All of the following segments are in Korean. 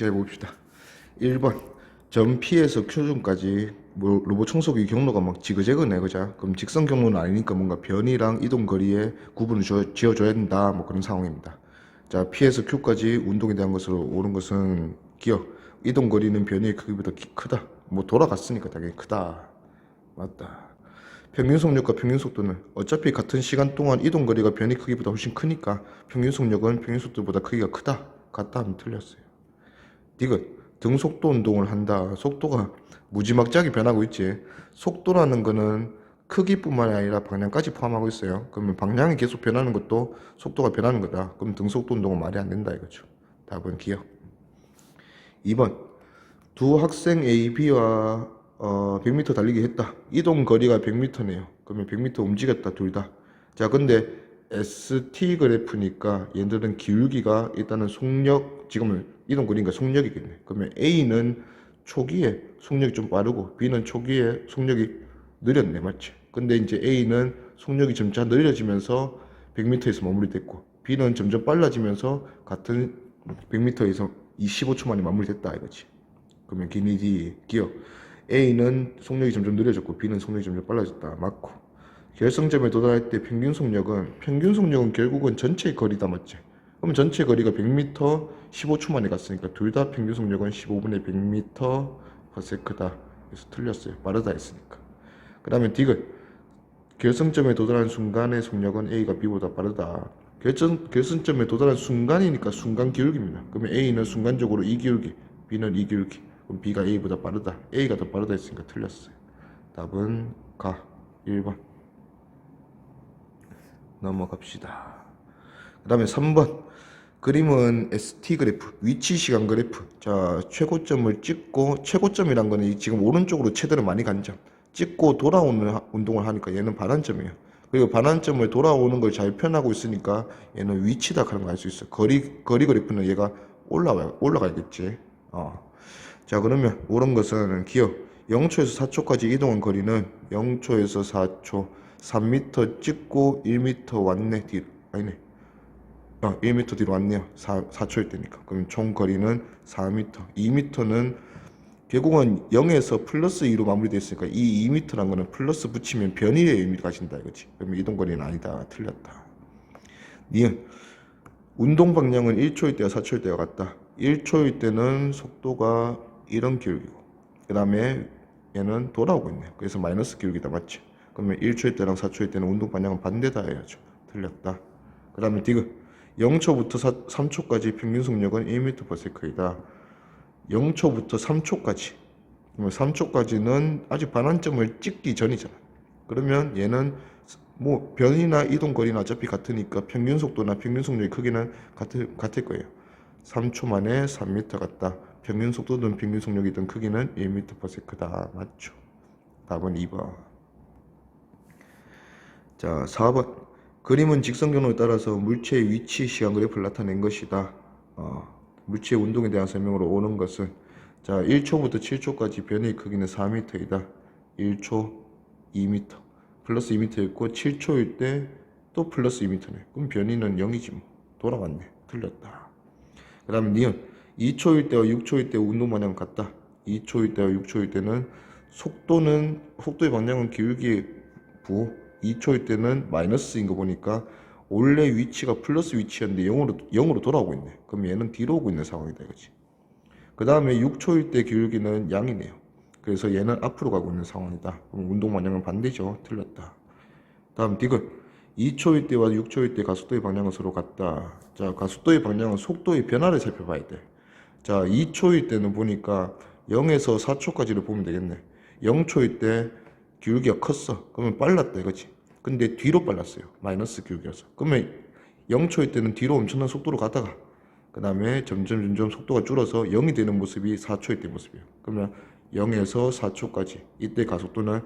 같이 해봅시다. 1번 전 P에서 Q중까지 뭐 로봇 청소기 경로가 막 지그재그네, 그죠? 그럼 직선 경로는 아니니까 뭔가 변이랑 이동 거리에 구분을 지어줘야 된다, 뭐 그런 상황입니다. 자, P에서 Q까지 운동에 대한 것으로 오는 것은 기억, 이동 거리는 변이의 크기보다 크다. 뭐 돌아갔으니까 당연히 크다. 맞다. 평균 속력과 평균 속도는 어차피 같은 시간 동안 이동 거리가 변이 크기보다 훨씬 크니까 평균 속력은 평균 속도보다 크기가 크다. 같다 하면 틀렸어요. 디귿 등속도 운동을 한다. 속도가 무지막지하게 변하고 있지. 속도라는 거는 크기뿐만 아니라 방향까지 포함하고 있어요. 그러면 방향이 계속 변하는 것도 속도가 변하는 거다. 그럼 등속도 운동은 말이 안 된다 이거죠. 답은 기억. 2번 두 학생 A, B와 100m 달리기 했다. 이동 거리가 100m네요. 그러면 100m 움직였다, 둘 다. 자, 근데 ST 그래프니까 얘들은 기울기가 일단은 속력, 지금은 이동 거리니까 속력이겠네. 그러면 A는 초기에 속력이 좀 빠르고 B는 초기에 속력이 느렸네, 맞지? 근데 이제 A는 속력이 점차 느려지면서 100m에서 마무리됐고 B는 점점 빨라지면서 같은 100m에서 25초 만에 마무리됐다 이거지. 그러면 기니디 기억 A는 속력이 점점 느려졌고 B는 속력이 점점 빨라졌다. 맞고. 결승점에 도달할 때 평균 속력은 결국은 전체 거리다, 맞지? 그럼 전체 거리가 100m 15초 만에 갔으니까 둘 다 평균 속력은 15분의 100m per s다. 그래서 틀렸어요. 빠르다 했으니까. 그 다음에 디귿 결승점에 도달한 순간의 속력은 A가 B보다 빠르다. 결승점에 도달한 순간이니까 순간 기울기입니다. 그러면 A는 순간적으로 이 기울기, B는 이 기울기. 그럼 B가 A보다 빠르다. A가 더 빠르다 했으니까 틀렸어요. 답은 가. 1번. 넘어갑시다. 그 다음에 3번. 그림은 ST 그래프, 위치 시간 그래프. 자, 최고점을 찍고, 최고점이란 거는 지금 오른쪽으로 최대로 많이 간 점. 찍고 돌아오는 운동을 하니까 얘는 반환점이에요. 그리고 반환점을 돌아오는 걸 잘 표현하고 있으니까 얘는 위치다 하는 거 알 수 있어. 거리 그래프는 얘가 올라가겠지. 자, 그러면 옳은 것은 기억. 0초에서 4초까지 이동한 거리는 0초에서 4초, 3m 찍고 1m 왔네, 뒤로. 아니네. 1m 뒤로 왔네요. 4초일 때니까. 그럼 총 거리는 4m. 2m는 결국은 0에서 플러스 2로 마무리되어 있으니까 이 2m란 거는 플러스 붙이면 변이의 의미를 가진다 이거지. 그러면 이동거리는 아니다. 틀렸다. 니은 운동 방향은 1초일 때와 4초일 때와 같다. 1초일 때는 속도가 이런 기울기고 그 다음에 얘는 돌아오고 있네. 그래서 마이너스 기울기다, 맞지? 그러면 1초일 때랑 4초일 때는 운동 방향은 반대다 해야죠. 틀렸다. 그 다음에 디귿 0초부터 3초까지 평균 속력은 1m per sec이다. 0초부터 3초까지. 그러면 3초까지는 아직 반환점을 찍기 전이잖아. 그러면 얘는 뭐 변이나 이동 거리는 어차피 같으니까 평균 속도나 평균 속력의 크기는 같을 거예요. 3초 만에 3m 같다. 평균 속도든 평균 속력이든 크기는 1m per sec다. 맞죠? 답은 2번. 자, 4번. 그림은 직선 경로에 따라서 물체의 위치 시간 그래프를 나타낸 것이다. 물체의 운동에 대한 설명으로 오는 것은 자, 1초부터 7초까지 변이의 크기는 4m이다. 1초 2m 플러스 2m였고 7초일 때 또 플러스 2m네. 그럼 변이는 0이지 뭐. 돌아왔네. 틀렸다. 그 다음에 니은 2초일 때와 6초일 때 운동 방향은 같다. 2초일 때와 6초일 때는 속도의 방향은 기울기의 부호 2초일 때는 마이너스인 거 보니까 원래 위치가 플러스 위치였는데 0으로 돌아오고 있네. 그럼 얘는 뒤로 오고 있는 상황이다 이거지. 그 다음에 6초일 때 기울기는 양이네요. 그래서 얘는 앞으로 가고 있는 상황이다. 그럼 운동 방향은 반대죠. 틀렸다. 다음 디귿 2초일 때와 6초일 때 가속도의 방향은 서로 같다. 자, 가속도의 방향은 속도의 변화를 살펴봐야 돼. 자, 2초일 때는 보니까 0에서 4초까지를 보면 되겠네. 0초일 때 기울기가 컸어. 그러면 빨랐다 이거지. 근데 뒤로 빨랐어요. 마이너스 기울기라서. 그러면 0초일 때는 뒤로 엄청난 속도로 가다가 그 다음에 점점 속도가 줄어서 0이 되는 모습이 4초일 때 모습이에요. 그러면 0에서 4초까지 이때 가속도는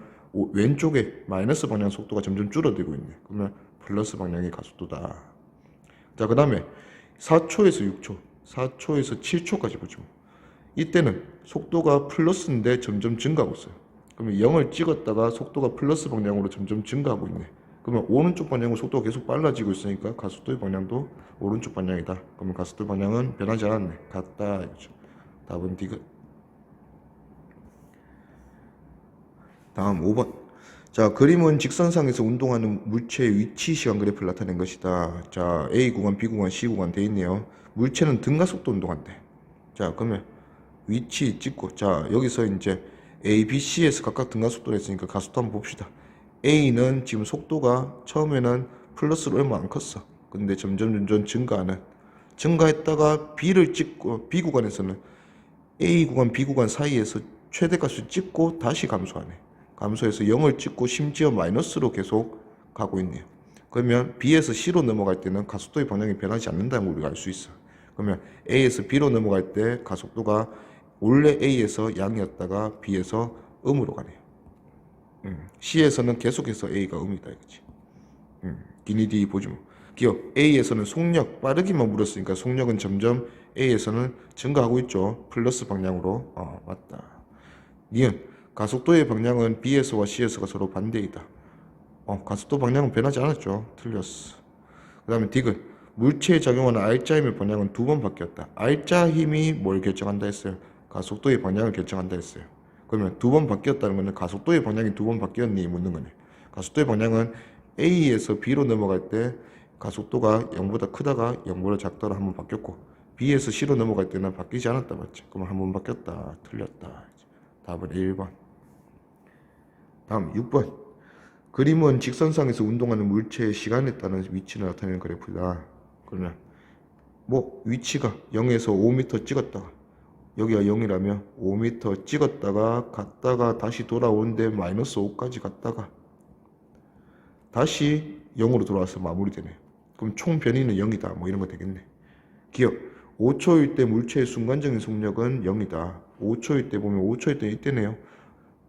왼쪽에 마이너스 방향 속도가 점점 줄어들고 있네. 그러면 플러스 방향의 가속도다. 자, 그 다음에 4초에서 6초, 4초에서 7초까지 보죠. 이때는 속도가 플러스인데 점점 증가하고 있어요. 그러면 0을 찍었다가 속도가 플러스 방향으로 점점 증가하고 있네. 그러면 오른쪽 방향으로 속도가 계속 빨라지고 있으니까 가속도의 방향도 오른쪽 방향이다. 그러면 가속도 방향은 변하지 않았네. 같다. 이거죠. 답은 디귿. 다음 5번. 자, 그림은 직선상에서 운동하는 물체의 위치 시간 그래프를 나타낸 것이다. 자, A 구간, B 구간, C 구간 돼 있네요. 물체는 등가 속도 운동한대. 자, 그러면 위치 찍고, 자, 여기서 이제 A, B, C에서 각각 등가 속도를 했으니까 가속도 한번 봅시다. A는 지금 속도가 처음에는 플러스로 얼마 안 컸어. 근데 점점 증가하는. 증가했다가 B를 찍고, B 구간에서는 A 구간, B 구간 사이에서 최대값을 찍고 다시 감소하네. 감소해서 0을 찍고 심지어 마이너스로 계속 가고 있네요. 그러면 B에서 C로 넘어갈 때는 가속도의 방향이 변하지 않는다는 걸 우리가 알 수 있어. 그러면 A에서 B로 넘어갈 때 가속도가 원래 A에서 양이었다가 B에서 음으로 가네요. C에서는 계속해서 A가 음이다 이거지. 기니디 보지 뭐. 기억 A에서는 속력 빠르기만 물었으니까 속력은 점점 A에서는 증가하고 있죠. 플러스 방향으로. 맞다. 니은 가속도의 방향은 B에서와 C에서가 서로 반대이다. 가속도 방향은 변하지 않았죠. 틀렸어. 그 다음에 디귿 물체에 작용하는 R자 힘의 방향은 두 번 바뀌었다. R자 힘이 뭘 결정한다 했어요? 가속도의 방향을 결정한다 했어요. 그러면 두 번 바뀌었다는 것은 가속도의 방향이 두 번 바뀌었니 묻는 거네. 가속도의 방향은 A에서 B로 넘어갈 때 가속도가 0보다 크다가 0보다 작다로 한 번 바뀌었고 B에서 C로 넘어갈 때는 바뀌지 않았다 맞지? 그럼 한 번 바뀌었다. 틀렸다. 답은 1번. 다음 6번. 그림은 직선상에서 운동하는 물체의 시간에 따른 위치를 나타내는 그래프다. 그러면 뭐 위치가 0에서 5m 찍었다가 여기가 0이라면 5m 찍었다가 갔다가 다시 돌아오는데 마이너스 5까지 갔다가 다시 0으로 돌아와서 마무리되네. 그럼 총 변이는 0이다. 뭐 이런 거 되겠네. 기억 5초일 때 물체의 순간적인 속력은 0이다. 5초일 때 보면 5초일 때 이때네요.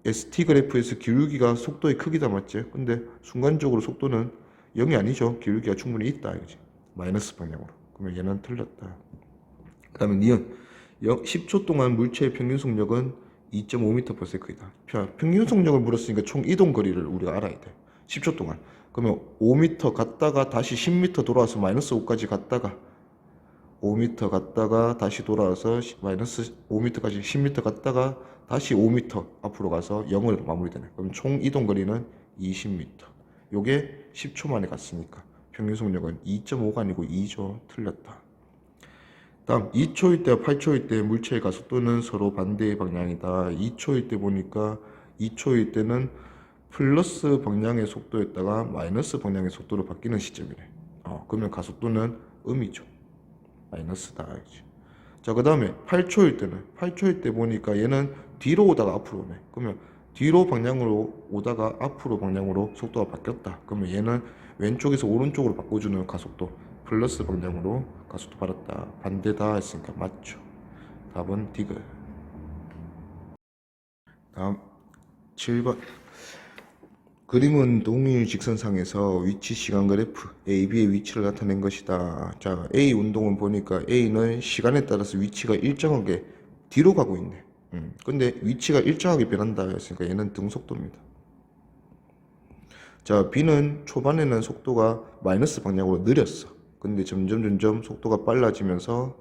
ST 그래프에서 기울기가 속도의 크기다 맞지? 근데 순간적으로 속도는 0이 아니죠. 기울기가 충분히 있다 이거지. 마이너스 방향으로. 그러면 얘는 틀렸다. 그 다음에 니은 10초 동안 물체의 평균 속력은 2.5m/s이다. 평균 속력을 물었으니까 총 이동 거리를 우리가 알아야 돼. 10초 동안. 그러면 5m 갔다가 다시 10m 돌아와서 마이너스 5까지 갔다가 5m 갔다가 다시 돌아와서 마이너스 5m까지 10m 갔다가 다시 5m 앞으로 가서 0을 마무리되네. 그럼 총 이동 거리는 20m. 요게 10초 만에 갔으니까 평균 속력은 2.5가 아니고 2죠. 틀렸다. 다음 2초일 때와 8초일 때 물체의 가속도는 서로 반대의 방향이다. 2초일 때 보니까 2초일 때는 플러스 방향의 속도였다가 마이너스 방향의 속도로 바뀌는 시점이래. 그러면 가속도는 음이죠. 마이너스다. 자, 그 다음에 8초일 때 보니까 얘는 뒤로 오다가 앞으로 오네. 그러면 뒤로 방향으로 오다가 앞으로 방향으로 속도가 바뀌었다. 그러면 얘는 왼쪽에서 오른쪽으로 바꿔주는 가속도 플러스 방향으로 가속도 받았다. 반대다 했으니까 맞죠. 답은 디귿. 다음 7번. 그림은 동일 직선상에서 위치 시간 그래프 A, B의 위치를 나타낸 것이다. 자, A 운동은 보니까 A는 시간에 따라서 위치가 일정하게 뒤로 가고 있네. 근데 위치가 일정하게 변한다 했으니까 얘는 등속도입니다. 자, B는 초반에는 속도가 마이너스 방향으로 느렸어. 근데 점점 속도가 빨라지면서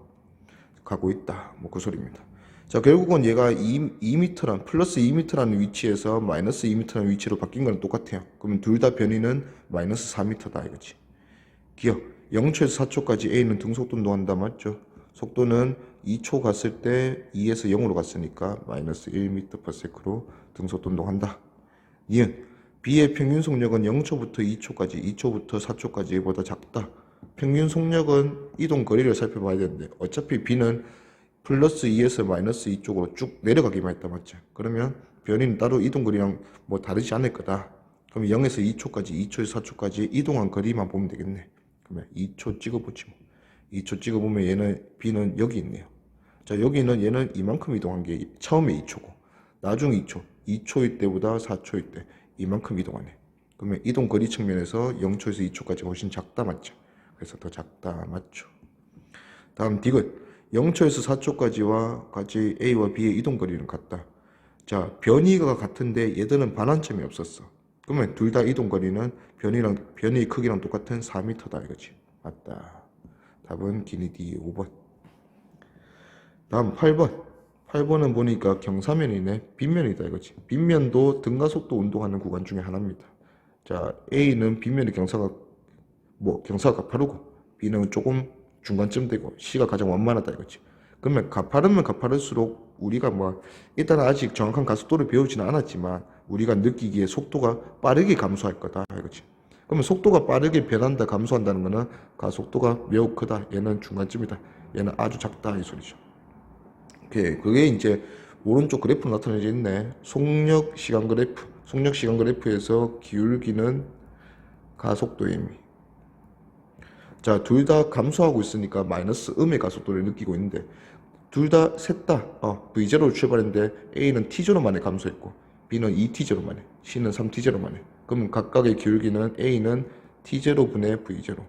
가고 있다. 뭐 그 소리입니다. 자, 결국은 얘가 2m란 플러스 2m라는 위치에서 마이너스 2m라는 위치로 바뀐 거는 똑같아요. 그러면 둘 다 변이는 마이너스 4m다 이거지. 기억 0초에서 4초까지 A는 등속도 운동한다 맞죠? 속도는 2초 갔을 때 2에서 0으로 갔으니까 마이너스 1m/s로 등속도 운동한다. 니은 B의 평균 속력은 0초부터 2초까지 2초부터 4초까지 보다 작다. 평균 속력은 이동 거리를 살펴봐야 되는데 어차피 B는 플러스 2에서 마이너스 2 쪽으로 쭉 내려가기만 했다 맞죠? 그러면 변이는 따로 이동 거리랑 뭐 다르지 않을 거다. 그럼 0에서 2초까지 2초에서 4초까지 이동한 거리만 보면 되겠네. 그러면 2초 찍어보지 뭐. 2초 찍어보면 얘는 B는 여기 있네요. 자, 여기는 얘는 이만큼 이동한 게 처음에 2초고 나중 2초 2초일 때보다 4초일 때 이만큼 이동하네. 그러면 이동 거리 측면에서 0초에서 2초까지 훨씬 작다 맞죠? 그래서 더 작다 맞죠? 다음 디귿 0초에서 4초까지와 같이 A와 B의 이동 거리는 같다. 자, 변이가 같은데 얘들은 반환점이 없었어. 그러면 둘 다 이동 거리는 변이의 크기랑 똑같은 4m다 이거지. 맞다. 답은 기니디 5번. 다음 8번. 8번은 보니까 경사면이네. 빗면이다 이거지. 빗면도 등가 속도 운동하는 구간 중에 하나입니다. 자, A는 빗면의 경사가 가파르고 B는 조금 중간쯤 되고 C가 가장 완만하다 이거지. 그러면 가파르면 가파를수록 우리가 일단 아직 정확한 가속도를 배우지는 않았지만 우리가 느끼기에 속도가 빠르게 감소할 거다 이거지. 그러면 속도가 빠르게 변한다 감소한다는 거는 가속도가 매우 크다. 얘는 중간쯤이다. 얘는 아주 작다 이 소리죠. 오케이. 그게 이제 오른쪽 그래프로 나타내져 있네. 속력 시간 그래프. 속력 시간 그래프에서 기울기는 가속도의 의미. 자, 둘 다 감소하고 있으니까 마이너스 음의 가속도를 느끼고 있는데 셋 다 V0로 출발했는데 A는 T0만에 감소했고 B는 2T0만에 C는 3T0만에. 그럼 각각의 기울기는 A는 T0분의 V0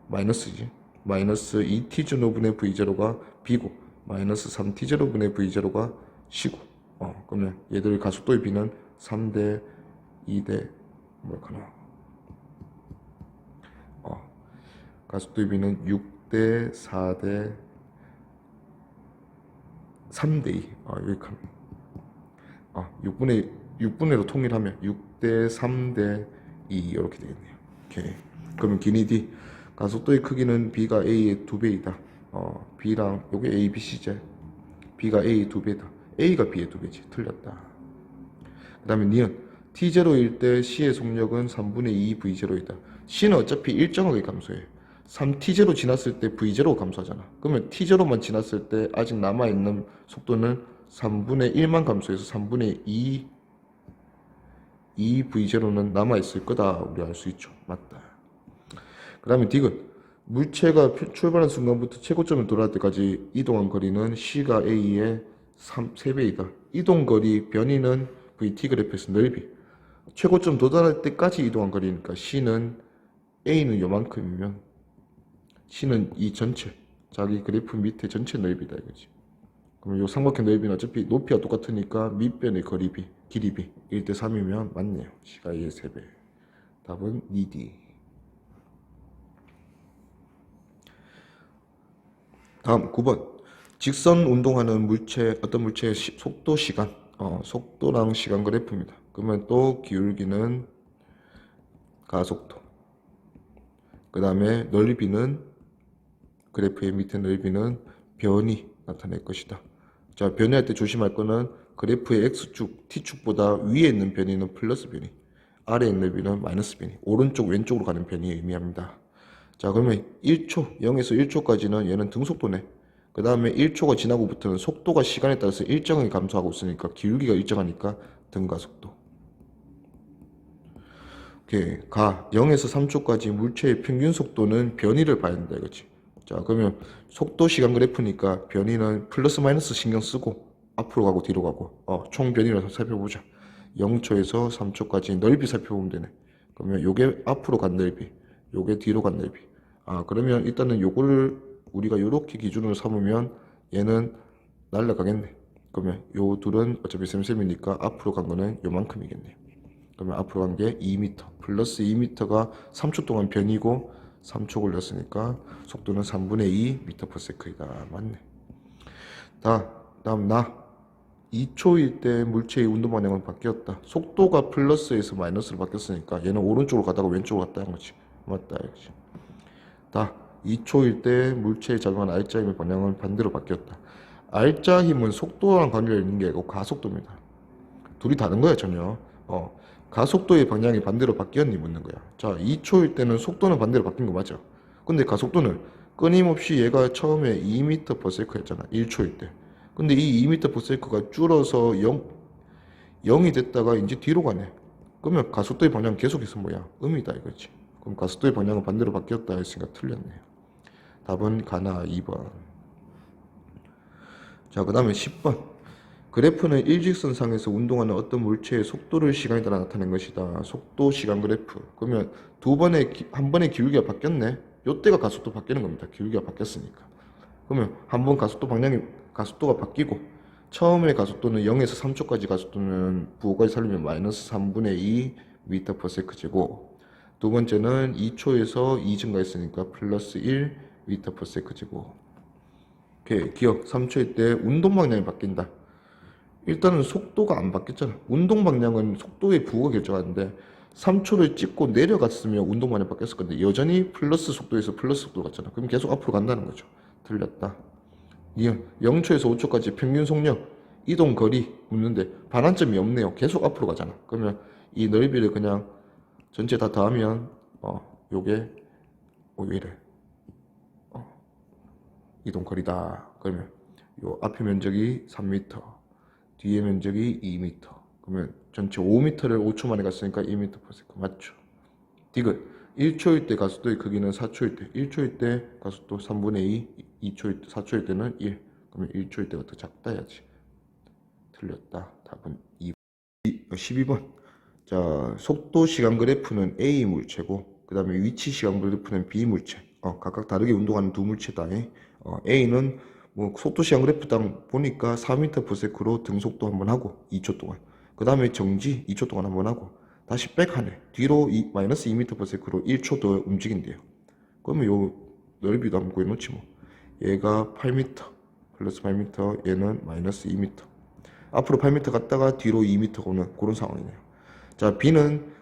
마이너스지. 마이너스 2T0분의 V0가 B고 마이너스 3T0분의 V0가 C고. 그러면 얘들 가속도의 B는 3대 2대 뭐랄까나 가속도의 B는 6대 4대 3대 2. 여기까지. 6분의로 통일하면 6대 3대 2 이렇게 되겠네요. 오케이. 그러면 기니 D 가속도의 크기는 B가 A의 2배이다. B랑 요게 A, B, C제. B가 A의 2배다. A가 B의 2배지. 틀렸다. 그 다음에 니은 T0일 때 C의 속력은 3분의 2 V0이다. C는 어차피 일정하게 감소해. 3T0 지났을 때 V0가 감소하잖아. 그러면 T0만 지났을 때 아직 남아있는 속도는 3분의 1만 감소해서 3분의 2 V0는 남아있을 거다. 우리 알 수 있죠. 맞다. 그 다음에 D은 물체가 출발한 순간부터 최고점을 돌아갈 때까지 이동한 거리는 C가 A의 3배이다. 이동거리 변이는 VT 그래프에서 넓이. 최고점 도달할 때까지 이동한 거리니까 A는 요만큼이면 C는 이 전체, 자기 그래프 밑에 전체 넓이다 이거지. 그럼 요 삼각형 넓이는 어차피 높이가 똑같으니까 밑변의 거리비, 길이비 1대 3이면 맞네요. C가 A의 3배. 답은 2D. 다음 9번. 직선 운동하는 어떤 물체의 속도, 시간. 속도랑 시간 그래프입니다. 그러면 또 기울기는 가속도. 그 다음에 넓이는 그래프의 밑에 넓이는 변이 나타낼 것이다. 자, 변이할 때 조심할 거는 그래프의 X축, T축보다 위에 있는 변이는 플러스 변이, 아래에 있는 넓이는 마이너스 변이, 오른쪽, 왼쪽으로 가는 변이를 의미합니다. 자, 그러면 1초, 0에서 1초까지는 얘는 등속도네. 그 다음에 1초가 지나고부터는 속도가 시간에 따라서 일정하게 감소하고 있으니까 기울기가 일정하니까 등가속도. 오케이. 0에서 3초까지 물체의 평균 속도는 변이를 봐야 된다 이거지. 자, 그러면 속도 시간 그래프니까 변이는 플러스 마이너스 신경 쓰고 앞으로 가고 뒤로 가고 총 변이를 살펴보자. 0초에서 3초까지 넓이 살펴보면 되네. 그러면 요게 앞으로 간 넓이, 요게 뒤로 간 넓이. 그러면 일단은 요거를 우리가 요렇게 기준으로 삼으면 얘는 날라가겠네. 그러면 요 둘은 어차피 셈셈이니까 앞으로 간 거는 요만큼이겠네. 그러면 앞으로 간 게 2m 플러스 2m가 3초 동안 변이고 3초 걸렸으니까 속도는 3분의 2 m/s이다. 맞네. 다음 2초일 때 물체의 운동 방향은 바뀌었다. 속도가 플러스에서 마이너스로 바뀌었으니까 얘는 오른쪽으로 가다가 왼쪽으로 갔다 한 거지. 맞다 이거지. 2초일 때 물체에 작용한 R자 힘의 방향은 반대로 바뀌었다. R자 힘은 속도랑 관계가 있는 게 아니고 가속도입니다. 둘이 다른 거야 전혀. 가속도의 방향이 반대로 바뀌었니 묻는 거야. 자, 2초일 때는 속도는 반대로 바뀐 거 맞죠? 근데 가속도는 끊임없이 얘가 처음에 2m/s였잖아. 1초일 때. 근데 이 2m/s가 줄어서 0이 됐다가 이제 뒤로 가네. 그러면 가속도의 방향은 계속해서 뭐야? 음이다 이거지. 그럼 가속도의 방향은 반대로 바뀌었다 했으니까 틀렸네요. 답은 가나 2번. 자, 그 다음에 10번. 그래프는 일직선상에서 운동하는 어떤 물체의 속도를 시간에 따라 나타낸 것이다. 속도, 시간 그래프. 그러면 한 번의 기울기가 바뀌었네. 요때가 가속도 바뀌는 겁니다. 기울기가 바뀌었으니까. 그러면 한 번 가속도가 바뀌고 처음에 가속도는 0에서 3초까지 가속도는 부호까지 살리면 마이너스 3분의 2 m/s제곱. 두 번째는 2초에서 2 증가했으니까 플러스 1 m/s제곱. 오케이. 기억. 3초일 때 운동 방향이 바뀐다. 일단은 속도가 안 바뀌었잖아. 운동 방향은 속도의 부호가 결정하는데 3초를 찍고 내려갔으면 운동 방향이 바뀌었을 건데 여전히 플러스 속도에서 플러스 속도로 갔잖아. 그럼 계속 앞으로 간다는 거죠. 틀렸다. 니은 0초에서 5초까지 평균 속력, 이동 거리 묻는데 반환점이 없네요. 계속 앞으로 가잖아. 그러면 이 넓이를 그냥 전체 다 더하면 요게 왜 이래? 이동 거리다. 그러면 요 앞의 면적이 3m, 뒤의 면적이 2m. 그러면 전체 5m를 5초 만에 갔으니까 2m/s 맞죠? 디귿 1초일 때 가속도의 크기는 4초일 때, 1초일 때 가속도 3분의 2, 2초일 때, 4초일 때는 1. 그러면 1초일 때가 더 작다 해야지. 틀렸다. 답은 12번. 자, 속도 시간 그래프는 A 물체고, 그 다음에 위치 시간 그래프는 B 물체. 각각 다르게 운동하는 두 물체다. A는 뭐 속도 시간 그래프당 보니까 4m/s로 등속도 한번 하고 2초 동안. 그 다음에 정지 2초 동안 한번 하고 다시 백하네. 뒤로 마이너스 2m/s로 1초 더 움직인대요. 그러면 요 넓이도 한번 구해놓지 뭐. 얘가 8m 플러스 8m, 얘는 마이너스 2m. 앞으로 8m 갔다가 뒤로 2m 오는 그런 상황이네요. 자, B는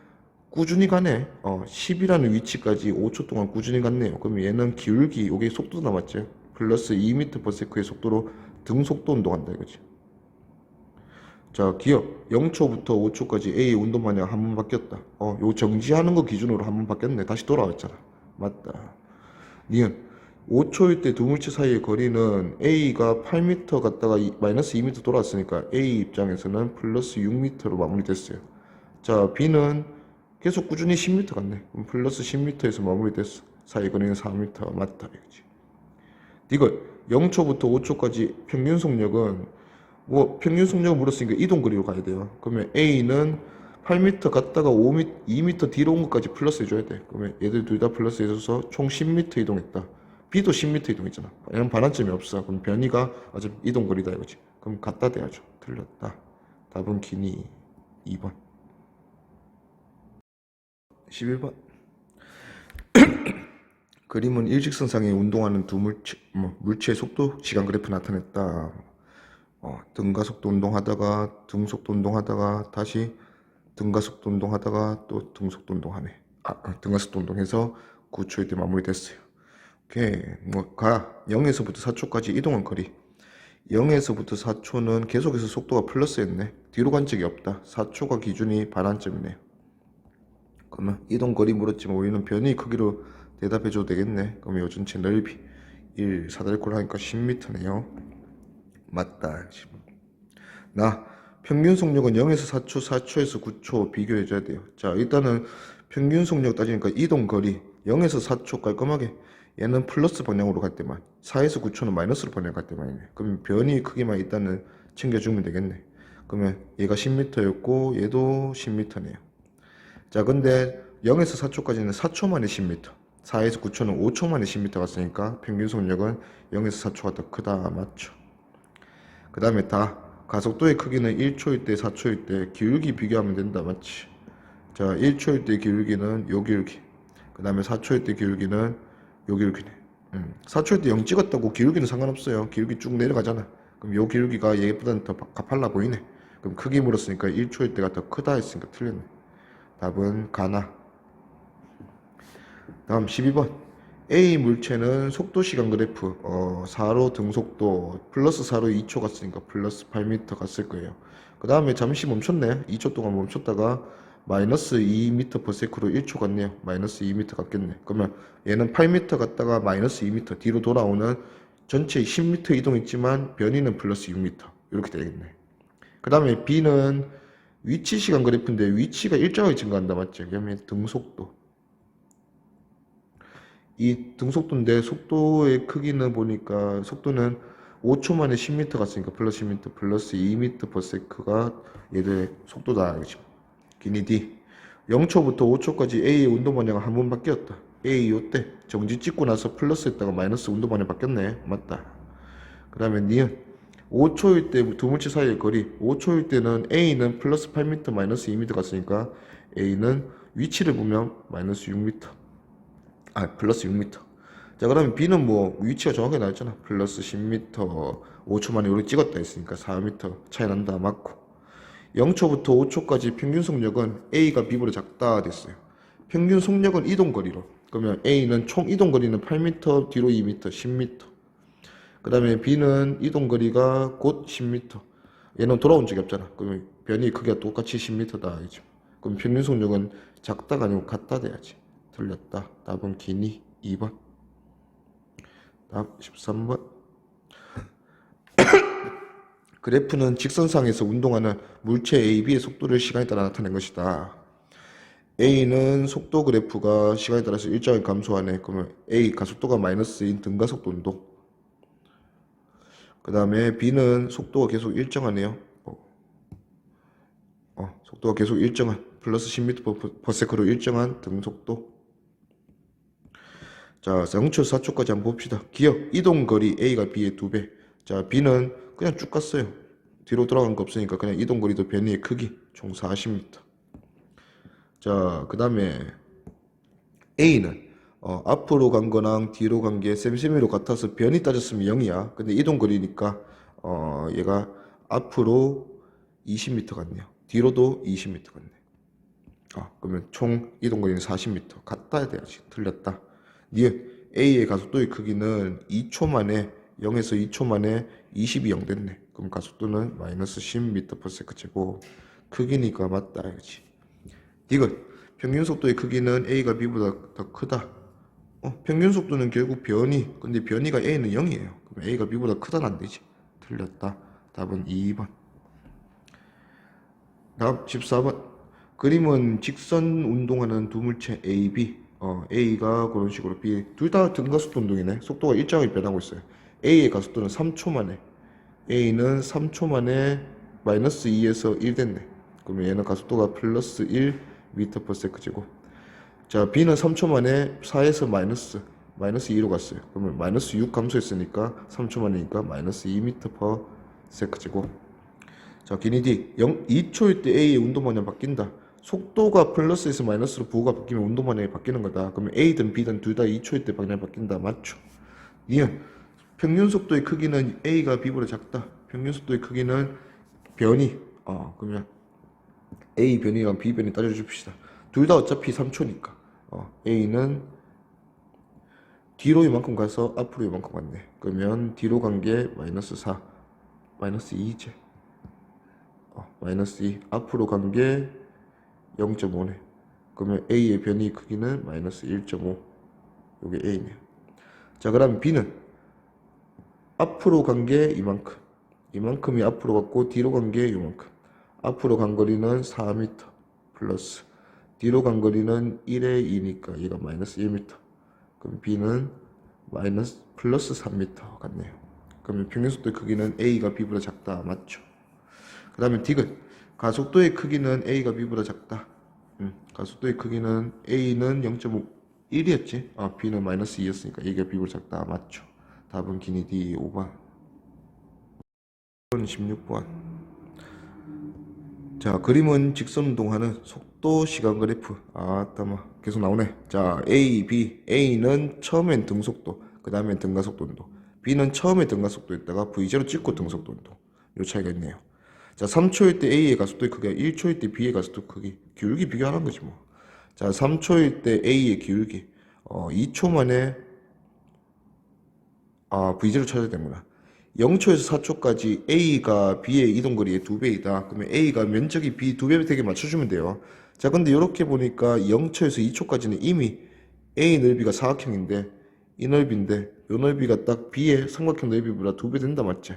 꾸준히 가네. 10이라는 위치까지 5초 동안 꾸준히 갔네요. 그럼 얘는 기울기, 요게 속도 남았죠. 플러스 2m/s의 속도로 등속도 운동한다 이거지. 자, 기억 0초부터 5초까지 A 운동 방향 한 번 바뀌었다. 요 정지하는 거 기준으로 한 번 바뀌었네. 다시 돌아왔잖아. 맞다. 니은 5초일 때 두 물체 사이의 거리는 A가 8m 갔다가 마이너스 2m 돌아왔으니까 A 입장에서는 플러스 6m로 마무리됐어요. 자, B는 계속 꾸준히 10m 갔네. 그럼 플러스 10m에서 마무리됐어. 사이 거리는 4m 맞다 이거지. 디귿 0초부터 5초까지 평균 속력은 뭐 평균 속력을 물었으니까 이동 거리로 가야 돼요. 그러면 A는 8m 갔다가 5m, 2m 뒤로 온 것까지 플러스 해줘야 돼. 그러면 얘들 둘 다 플러스 해줘서 총 10m 이동했다. B도 10m 이동했잖아. 얘는 반환점이 없어. 그럼 변이가 어차피 이동 거리다 이거지. 그럼 갖다 대야죠. 틀렸다. 답은 기니 2번. 11번. 그림은 일직선상에 운동하는 두 물체의 속도 시간 그래프 나타냈다. 등가속도 운동하다가 등속도 운동하다가 다시 등가속도 운동하다가 또 등속도 운동하네. 등가속도 운동해서 9초일 때 마무리됐어요. 오케이. 0에서부터 4초까지 이동한 거리. 0에서부터 4초는 계속해서 속도가 플러스였네. 뒤로 간 적이 없다. 4초가 기준이 반환점이네요. 그러면 이동 거리 물었지만 우리는 변이 크기로 대답해줘도 되겠네. 그럼 요 전체 넓이 1 사다리꼴 하니까 10m네요. 맞다. 나 평균 속력은 0에서 4초, 4초에서 9초 비교해줘야 돼요. 자, 일단은 평균 속력 따지니까 이동 거리 0에서 4초 깔끔하게 얘는 플러스 방향으로 갈 때만 4에서 9초는 마이너스로 방향 갈 때만이네. 그럼 변이 크기만 일단은 챙겨주면 되겠네. 그러면 얘가 10m였고 얘도 10m네요. 자, 근데 0에서 4초까지는 4초 만에 10m, 4에서 9초는 5초 만에 10m 갔으니까 평균 속력은 0에서 4초가 더 크다. 맞죠? 그 다음에 가속도의 크기는 1초일 때 4초일 때 기울기 비교하면 된다. 맞지? 자, 1초일 때 기울기는 요 기울기, 그 다음에 4초일 때 기울기는 요 기울기네. 4초일 때 0 찍었다고 기울기는 상관없어요. 기울기 쭉 내려가잖아. 그럼 요 기울기가 얘보다는 더 가팔라 보이네. 그럼 크기 물었으니까 1초일 때가 더 크다 했으니까 틀렸네. 답은 가나. 다음 12번. A 물체는 속도 시간 그래프 4로 등속도 플러스 4로 2초 갔으니까 플러스 8m 갔을 거예요. 그 다음에 잠시 멈췄네. 2초 동안 멈췄다가 마이너스 2m/s로 1초 갔네요. 마이너스 2m 갔겠네. 그러면 얘는 8m 갔다가 마이너스 2m 뒤로 돌아오는 전체 10m 이동했지만 변이는 플러스 6m 이렇게 되겠네. 그 다음에 B는 위치 시간 그래프인데 위치가 일정하게 증가한다. 맞죠? 그러면 등속도, 이 등속도인데 속도의 크기는 보니까 속도는 5초 만에 10m 갔으니까 플러스 10m 플러스 2m/s가 얘들의 속도다. 그렇죠? 기니 D 0초부터 5초까지 A의 운동 방향을 한 번 바뀌었다. A 요때 정지 찍고 나서 플러스 했다가 마이너스 운동 방향 바뀌었네. 맞다. 그 다음에 니은 5초일 때 두 물체 사이의 거리 5초일 때는 A는 플러스 8m 마이너스 2m 갔으니까 A는 위치를 보면 마이너스 6m 플러스 6m. 자, 그러면 B는 뭐 위치가 정확하게 나왔잖아. 플러스 10m 5초 만에 우리 찍었다 했으니까 4m 차이 난다. 맞고. 0초부터 5초까지 평균 속력은 A가 B보다 작다 됐어요. 평균 속력은 이동거리로. 그러면 A는 총 이동거리는 8m, 뒤로 2m, 10m. 그 다음에 B는 이동거리가 곧 10m. 얘는 돌아온 적이 없잖아. 그러면 변이 크기가 똑같이 10m다. 알죠? 그럼 평균 속력은 작다가 아니고 같다 돼야지. 틀렸다. 답은 기니 2번. 답 13번. 그래프는 직선상에서 운동하는 물체 A, B의 속도를 시간에 따라 나타낸 것이다. A는 속도 그래프가 시간에 따라서 일정하게 감소하네. 그러면 A 가속도가 마이너스인 등가속도 운동. 그 다음에 B는 속도가 계속 일정하네요. 속도가 계속 일정한 플러스 10m/s로 일정한 등속도. 자, 0초에서 4초까지 한번 봅시다. 기억, 이동거리 A가 B의 2배. 자, B는 그냥 쭉 갔어요. 뒤로 돌아간 거 없으니까 그냥 이동거리도 변이의 크기 총 40m. 자, 그 다음에 A는 앞으로 간 거랑 뒤로 간 게 셈셈이로 같아서 변이 따졌으면 0이야. 근데 이동거리니까 얘가 앞으로 20m 같네요. 뒤로도 20m 같네. 그러면 총 이동거리는 40m. 같다 돼야지. 틀렸다. 니은 A의 가속도의 크기는 2초 만에 0에서 2초 만에 20이 0 됐네. 그럼 가속도는 마이너스 10m/s 제곱. 크기니까 맞다 이거지. 디귿 평균 속도의 크기는 A가 B보다 더 크다. 평균 속도는 결국 변이. 근데 변이가 A는 0이에요. 그럼 A가 B보다 크다는 안 되지. 틀렸다. 답은 2번. 답 14번. 그림은 직선 운동하는 두 물체 A, B. A가 그런 식으로 B. 둘 다 등가속도 운동이네. 속도가 일정하게 변하고 있어요. A의 가속도는 3초 만에. A는 3초 만에 마이너스 2에서 1 됐네. 그러면 얘는 가속도가 플러스 1m/s 제곱. 자, B는 3초 만에 4에서 마이너스 2로 갔어요. 그러면 마이너스 6 감소했으니까 3초 만이니까 마이너스 2m/s 제곱. 자, 기니 D 2초일 때 A의 운동 방향 바뀐다. 속도가 플러스에서 마이너스로 부호가 바뀌면 운동 방향이 바뀌는 거다. 그러면 A든 B든 둘 다 2초일 때 방향이 바뀐다. 맞죠? 니은 평균 속도의 크기는 A가 B보다 작다. 평균 속도의 크기는 변이. 그러면 A 변이랑 B 변이 따져줍시다. 둘 다 어차피 3초니까. A는 뒤로 이만큼 가서 앞으로 이만큼 갔네. 그러면 뒤로 간 게 마이너스 4, 마이너스 2제. 마이너스 2, 앞으로 간 게 0.5네. 그러면 A의 변이 크기는 마이너스 1.5. 요게 A네요. 자, 그럼 B는 앞으로 간 게 이만큼. 이만큼이 앞으로 갔고 뒤로 간 게 이만큼. 앞으로 간 거리는 4m 플러스 뒤로 간 거리는 1의 2니까 얘가 마이너스 1m. 그럼 B는 마이너스 플러스 3m 같네요. 그러면 평균속도의 크기는 A가 B보다 작다. 맞죠? 그 다음에 디귿 가속도의 크기는 A가 B보다 작다. 가속도의 크기는 A는 0.5 1이었지. B는 마이너스 2였으니까 A가 B보다 작다. 맞죠? 답은 기니 D 5번. 16번. 자, 그림은 직선운동하는 속도 시간 그래프. 따마 계속 나오네. 자, A, B. A는 처음엔 등속도, 그 다음엔 등가속도 운동. B는 처음에 등가속도였다가 V0 찍고 등속도 운동. 요 차이가 있네요. 자, 3초일 때 A의 가속도의 크기가 1초일 때 B의 가속도 크기. 기울기 비교하는 거지 뭐. 자, 3초일 때 A의 기울기. 2초 만에 V0 찾아야 되는구나. 0초에서 4초까지 A가 B의 이동거리의 2배이다. 그러면 A가 면적이 B 2배 되게 맞춰주면 돼요. 자, 근데 이렇게 보니까 0초에서 2초까지는 이미 A 넓이가 사각형인데 이 넓이인데 이 넓이가 딱 B의 삼각형 넓이보다 2배 된다. 맞지?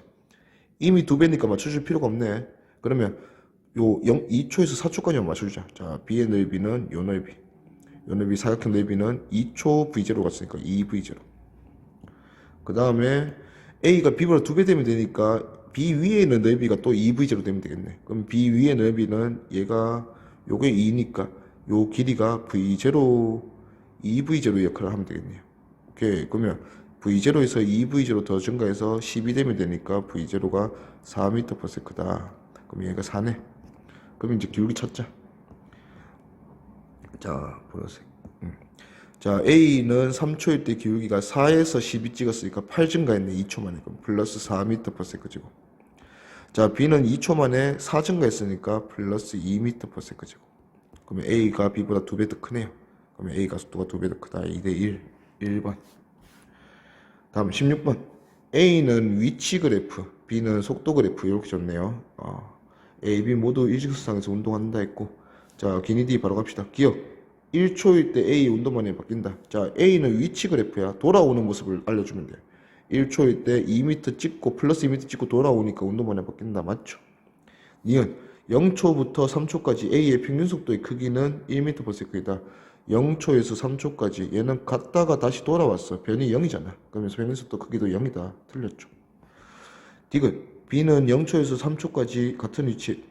이미 2배니까 맞춰줄 필요가 없네. 그러면 요 2초에서 4초까지만 맞춰주자. 자, B의 넓이는 요 넓이. 요 넓이 사각형 넓이는 2초 V0 갔으니까 2V0. 그 다음에 A가 B보다 2배 되면 되니까 B 위에 있는 넓이가 또 2V제로 되면 되겠네. 그럼 B 위의 넓이는 얘가 요게 2니까 요 길이가 V0 2V제로 역할을 하면 되겠네요. 오케이. 그러면 V0에서 2V제로 더 증가해서 12 되면 되니까 V0가 4m/s다. 그럼 얘가 4네. 그럼 이제 기울기 찾자. 자, 보라색. 자, A는 3초일 때 기울기가 4에서 12 찍었으니까 8 증가했네. 2초 만에. 그럼 플러스 4m/s제곱. 자, B는 2초 만에 4 증가했으니까 플러스 2m/s제곱. 그러면 A가 B보다 2배 더 크네요. 그러면 A 가속도가 2배 더 크다. 2대1. 1번. 다음 16번. A는 위치 그래프, B는 속도 그래프 이렇게 줬네요. A, B 모두 일직선상에서 운동한다 했고, 자, 기니 D 바로 갑시다. 기억. 1초일 때 A 운동만이 바뀐다. 자, A는 위치 그래프야. 돌아오는 모습을 알려주면 돼. 1초일 때 2m 찍고 플러스 2m 찍고 돌아오니까 운동만이 바뀐다. 맞죠? 니은 0초부터 3초까지 A의 평균 속도의 크기는 1m/s이다. 0초에서 3초까지 얘는 갔다가 다시 돌아왔어. 변이 0이잖아. 그러면서 평균 속도 크기도 0이다. 틀렸죠. 디귿 B는 0초에서 3초까지 같은 위치에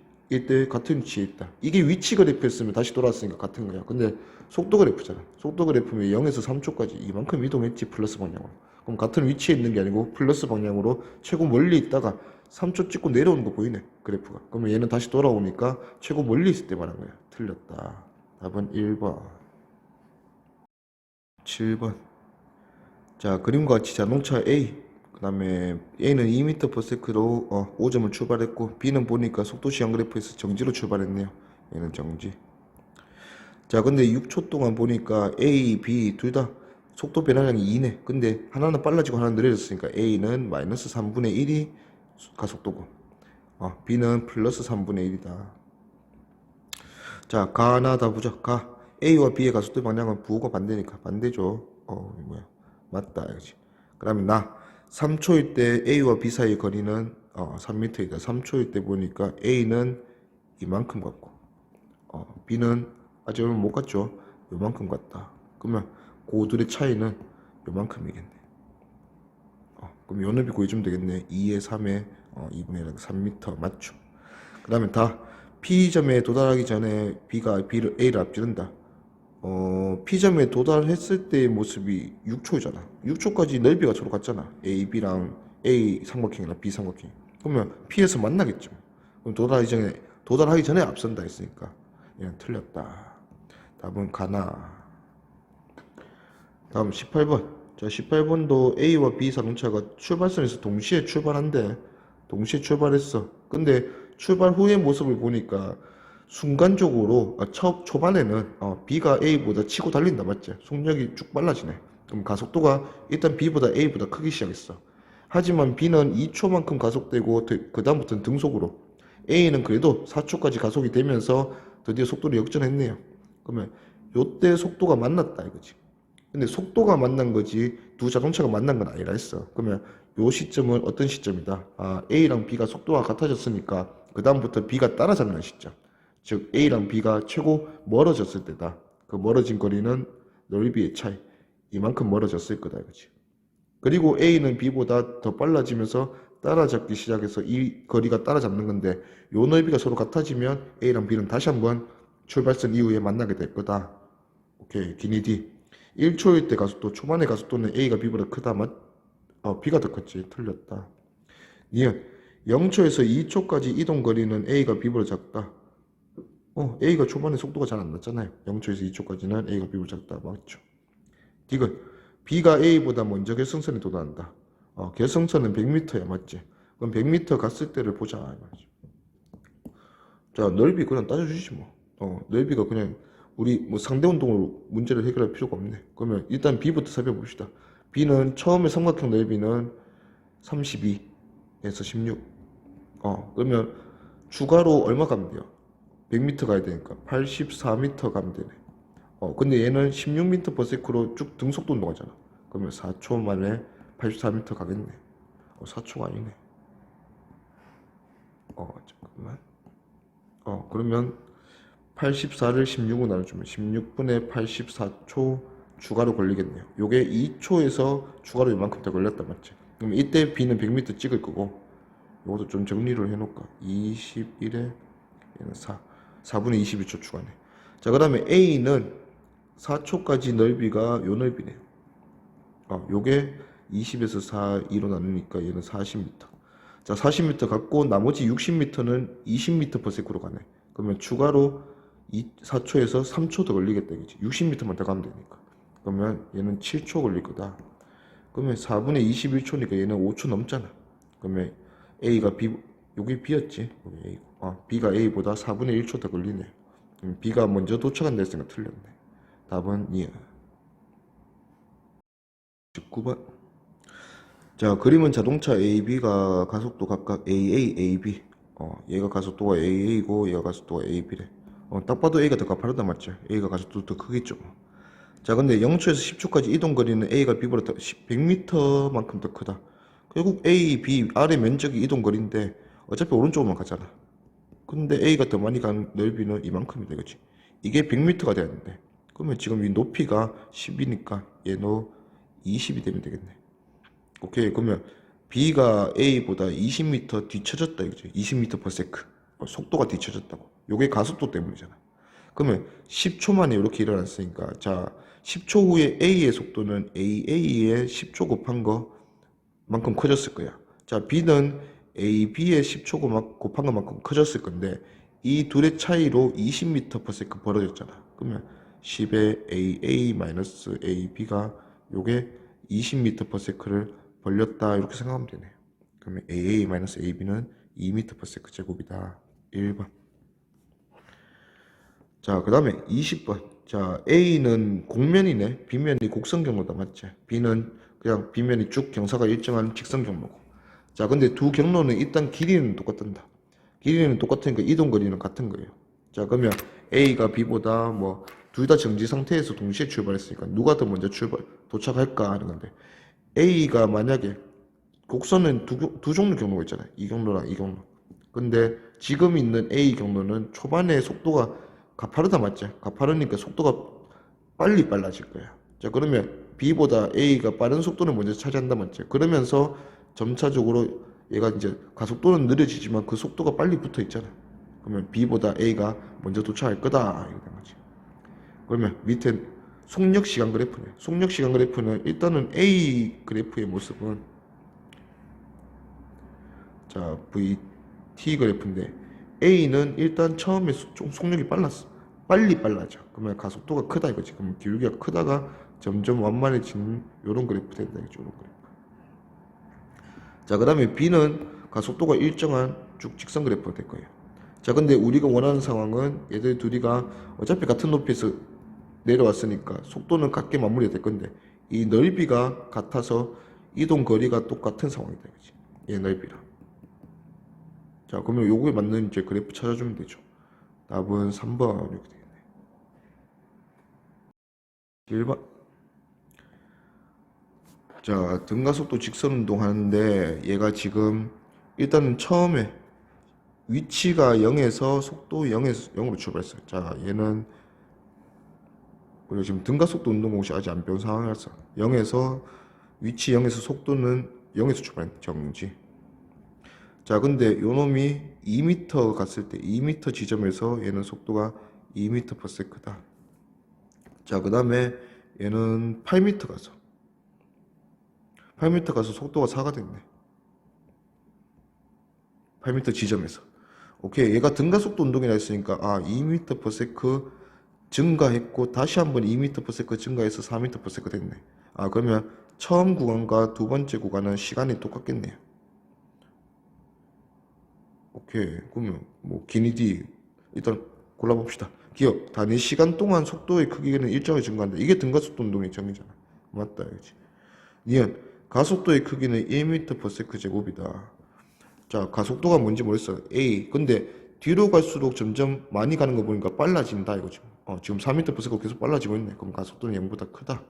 때 같은 위치에 있다. 이게 위치 그래프였으면 다시 돌아왔으니까 같은 거야. 근데 속도 그래프잖아. 속도 그래프면 0에서 3초까지 이만큼 이동했지. 플러스 방향으로. 그럼 같은 위치에 있는 게 아니고 플러스 방향으로 최고 멀리 있다가 3초 찍고 내려오는 거 보이네. 그래프가. 그러면 얘는 다시 돌아오니까 최고 멀리 있을 때 말한 거야. 틀렸다. 답은 1번. 7번. 자, 그림과 같이 자동차 A, 그 다음에 A는 2m/s로 5점을 출발했고, B는 보니까 속도 시한 그래프에서 정지로 출발했네요. 얘는 정지. 자, 근데 6초 동안 보니까 A, B 둘 다 속도 변화량이 2네. 근데 하나는 빨라지고 하나는 느려졌으니까 A는 마이너스 3분의 1이 가속도고, B는 플러스 3분의 1이다. 자, 가나 다 보자. 가. A와 B의 가속도 방향은 부호가 반대니까 반대죠. 뭐야. 맞다. 이거지. 그 다음에 나. 3초일 때 A와 B 사이의 거리는 3m이다. 3초일 때 보니까 A는 이만큼 같고, B는 아직 얼마 못 갔죠. 요만큼 같다. 그러면 고둘의 차이는 요만큼이겠네. 그럼 요 넓이 구해주면 되겠네. 2에 3에 2분의 1, 3m 맞죠. 그 다음에 다 P점에 도달하기 전에 B가 A를 앞지른다. P점에 도달했을 때의 모습이 6초잖아. 6초까지 넓이가 서로 같잖아. A, B랑 A 삼각형이랑 B 삼각형. 그러면 P에서 만나겠죠. 그럼 도달하기 전에 앞선다 했으니까 얘는 틀렸다. 답은 가나. 다음 18번. 자, 18번도 A와 B 자동차가 출발선에서 동시에 출발한대. 동시에 출발했어. 근데 출발 후의 모습을 보니까 순간적으로 초반에는 B가 A보다 치고 달린다. 맞지? 속력이 쭉 빨라지네. 그럼 가속도가 일단 B보다 A보다 크기 시작했어. 하지만 B는 2초만큼 가속되고 그 다음부터는 등속으로, A는 그래도 4초까지 가속이 되면서 드디어 속도를 역전했네요. 그러면 요때 속도가 만났다 이거지. 근데 속도가 만난 거지 두 자동차가 만난 건 아니라 했어. 그러면 요 시점은 어떤 시점이다? A랑 B가 속도가 같아졌으니까 그 다음부터 B가 따라잡는 시점. 즉 A랑 B가 최고 멀어졌을 때다. 그 멀어진 거리는 넓이의 차이. 이만큼 멀어졌을 거다 이거지. 그리고 A는 B보다 더 빨라지면서 따라잡기 시작해서 이 거리가 따라잡는 건데, 요 넓이가 서로 같아지면 A랑 B는 다시 한번 출발선 이후에 만나게 될 거다. 오케이. 기니 D. 1초일 때 가속도, 초반의 가속도는 A가 B보다 크다. B가 더 컸지. 틀렸다. 니은 0초에서 2초까지 이동 거리는 A가 B보다 작다. A가 초반에 속도가 잘 안 났잖아요. 0초에서 2초까지는 A가 B보다 작다. 맞죠? 디귿 B가 A보다 먼저 결승선에 도달한다. 결승선은 100m야. 맞지? 그럼 100m 갔을 때를 보자. 말이지. 자, 넓이 그냥 따져주시지 뭐. 넓이가 그냥 우리 뭐 상대 운동으로 문제를 해결할 필요가 없네. 그러면 일단 B부터 살펴봅시다. B는 처음에 삼각형 넓이는 32에서 16. 그러면 추가로 얼마 가면 돼요? 100m 가야 되니까 84m 가면 되네. 근데 얘는 16m/s로 쭉 등속도 운동하잖아. 그러면 4초 만에 84m 가겠네. 4초가 아니네. 잠깐만. 그러면 84를 16으로 나눠주면 16분의 84초 추가로 걸리겠네요. 요게 2초에서 추가로 이만큼 더 걸렸다. 맞지? 그럼 이때 B는 100m 찍을 거고, 요것도 좀 정리를 해놓을까? 21에 얘는 4분의 22초 추가네. 자, 그 다음에 A는 4초까지 넓이가 요 넓이네요. 요게 20에서 4, 2로 나누니까 얘는 40m. 자, 40m 갖고 나머지 60m는 20m/s로 가네. 그러면 추가로 4초에서 3초 더 걸리겠다. 이거지. 60m만 더 가면 되니까. 그러면 얘는 7초 걸릴 거다. 그러면 4분의 21초니까 얘는 5초 넘잖아. 그러면 A가 B, 여기 B였지. 여기 A고. B가 A보다 4분의 1초 더 걸리네. B가 먼저 도착한다 했으니까 틀렸네. 답은 2야. 19번. 자, 그림은 자동차 AB가 가속도 각각 AA, AB. 얘가 가속도가 AA고 얘가 가속도가 AB래. 딱 봐도 A가 더 가파르다 맞지? A가 가속도 더 크겠죠. 자, 근데 0초에서 10초까지 이동 거리는 A가 B보다 100m만큼 더 크다. 결국 A, B, R의 면적이 이동 거리인데 어차피 오른쪽으로만 가잖아. 근데 A가 더 많이 간 넓이는 이만큼이다, 그치? 이게 100m가 되는데 그러면 지금 이 높이가 10이니까 얘도 20이 되면 되겠네. 오케이, 그러면 B가 A보다 20m 뒤쳐졌다 이거지. 20m per sec. 속도가 뒤쳐졌다고. 요게 가속도 때문이잖아. 그러면 10초 만에 이렇게 일어났으니까 자, 10초 후에 A의 속도는 AA의 10초 곱한 거만큼 커졌을 거야. 자, B는 AB의 10초 곱한 것만큼 커졌을 건데 이 둘의 차이로 20m per sec 벌어졌잖아. 그러면 10의 AA-AB가 요게 20m per sec를 벌렸다 이렇게 생각하면 되네. 그러면 AA-AB는 2m per sec 제곱이다. 1번. 자, 그 다음에 20번. 자, A는 곡면이네. B면이 곡선 경로다. 맞지? B는 그냥 B면이 쭉 경사가 일정한 직선 경로고. 자, 근데 두 경로는 일단 길이는 똑같단다. 길이는 똑같으니까 이동 거리는 같은 거예요. 자, 그러면 A가 B보다 뭐 둘 다 정지 상태에서 동시에 출발했으니까 누가 더 먼저 도착할까 하는 건데 A가 만약에 곡선은 두 종류 경로가 있잖아요. 이 경로랑 이 경로. 근데 지금 있는 A 경로는 초반에 속도가 가파르다 맞지? 가파르니까 속도가 빨리 빨라질 거야. 자, 그러면 B보다 A가 빠른 속도를 먼저 차지한다 맞지? 그러면서 점차적으로 얘가 이제 가속도는 느려지지만 그 속도가 빨리 붙어 있잖아. 그러면 B보다 A가 먼저 도착할 거다. 이거 된 거지. 그러면 밑에 속력 시간 그래프네. 속력 시간 그래프는 일단은 A 그래프의 모습은 자, VT 그래프인데 A는 일단 처음에 좀 속력이 빨리 빨라져. 그러면 가속도가 크다 이거지. 그럼 기울기가 크다가 점점 완만해지는 이런 그래프 된다 이거죠. 이런 그래프. 자, 그 다음에 B는 가속도가 일정한 쭉 직선 그래프가 될 거예요. 자, 근데 우리가 원하는 상황은 얘들 둘이가 어차피 같은 높이에서 내려왔으니까 속도는 같게 마무리가 될 건데 이 넓이가 같아서 이동 거리가 똑같은 상황이다 이거지. 얘 넓이랑. 자, 그러면 요거에 맞는 이제 그래프 찾아주면 되죠. 답은 3번 이렇게 되겠네. 1번. 자, 등가속도 직선 운동하는데 얘가 지금 일단은 처음에 위치가 0에서 속도 0으로 출발했어요. 자, 얘는 그리고 지금 등가속도 운동 공식 아직 안 배운 상황이라서 0에서 위치 0에서 속도는 0에서 출발 정지. 자, 근데 요 놈이 2m 갔을 때 2m 지점에서 얘는 속도가 2m per sec다. 자, 그 다음에 얘는 8m 가서 8m 가서 속도가 4가 됐네. 8m 지점에서. 오케이, 얘가 등가속도 운동이라 했으니까 2m per sec 증가했고 다시 한번 2m per sec 증가해서 4m per sec 됐네. 그러면 처음 구간과 두 번째 구간은 시간이 똑같겠네요. 오케이, 그러면 뭐 기니디 일단 골라봅시다. 기억, 단위 시간 동안 속도의 크기는 일정하게 증가한다. 이게 등가속도 운동의 정의잖아. 맞다, 그렇지? 니은 가속도의 크기는 1m per sec 제곱이다. 자, 가속도가 뭔지 모르겠어. A. 근데 뒤로 갈수록 점점 많이 가는 거 보니까 빨라진다 이거지. 지금 4m per sec가 계속 빨라지고 있네. 그럼 가속도는 0보다 크다.